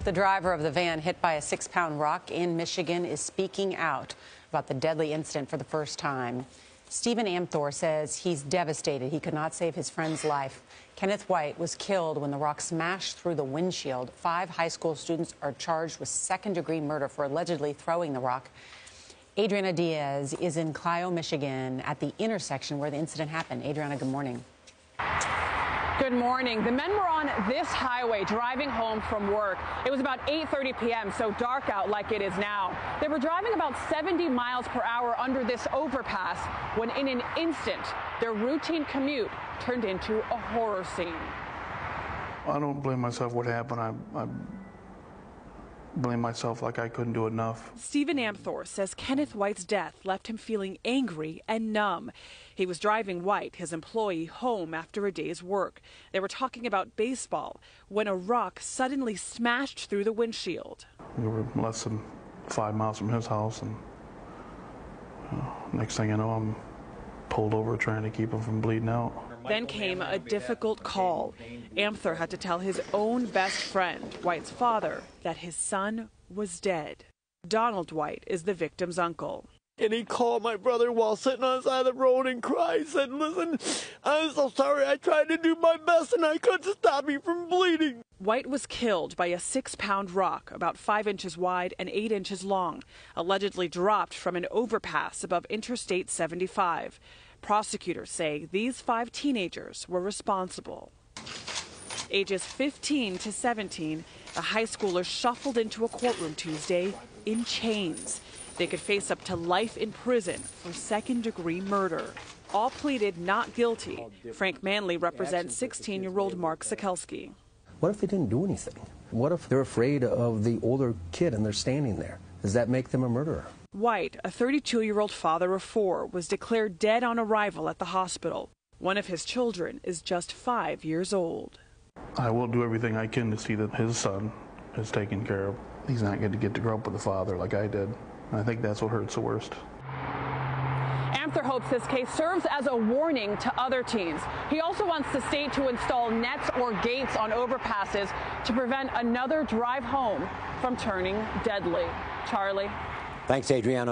The driver of the van hit by a 6-pound rock in Michigan is speaking out about the deadly incident for the first time. Stephen Amthor says he's devastated. He could not save his friend's life. Kenneth White was killed when the rock smashed through the windshield. 5 high school students are charged with second-degree murder for allegedly throwing the rock. Adriana Diaz is in Clio, Michigan, at the intersection where the incident happened. Adriana, good morning. Good morning. The men were on this highway driving home from work. It was about 8:30 p.m., so dark out like it is now. They were driving about 70 miles per hour under this overpass when in an instant, their routine commute turned into a horror scene. I don't blame myself what happened. I blame myself like I couldn't do enough. Stephen Amthor says Kenneth White's death left him feeling angry and numb. He was driving White, his employee, home after a day's work. They were talking about baseball when a rock suddenly smashed through the windshield. We were less than 5 miles from his house, and next thing you know, I'm pulled over trying to keep him from bleeding out. Then came a difficult call. Amthor had to tell his own best friend, White's father, that his son was dead. Donald White is the victim's uncle. And he called my brother while sitting on the side of the road and cried, said, "Listen, I'm so sorry. I tried to do my best and I couldn't stop you from bleeding." White was killed by a 6-pound rock, about 5 inches wide and 8 inches long, allegedly dropped from an overpass above Interstate 75. Prosecutors say these 5 teenagers were responsible. Ages 15 to 17, the high schoolers shuffled into a courtroom Tuesday in chains. They could face up to life in prison for second-degree murder. All pleaded not guilty. Frank Manley represents 16-year-old Mark Sikelski. What if they didn't do anything? What if they're afraid of the older kid and they're standing there? Does that make them a murderer? White, a 32-year-old father of 4, was declared dead on arrival at the hospital. One of his children is just 5 years old. I will do everything I can to see that his son is taken care of. He's not going to get to grow up with a father like I did. And I think that's what hurts the worst. Amthor hopes this case serves as a warning to other teens. He also wants the state to install nets or gates on overpasses to prevent another drive home from turning deadly. Charlie. Thanks, Adriana.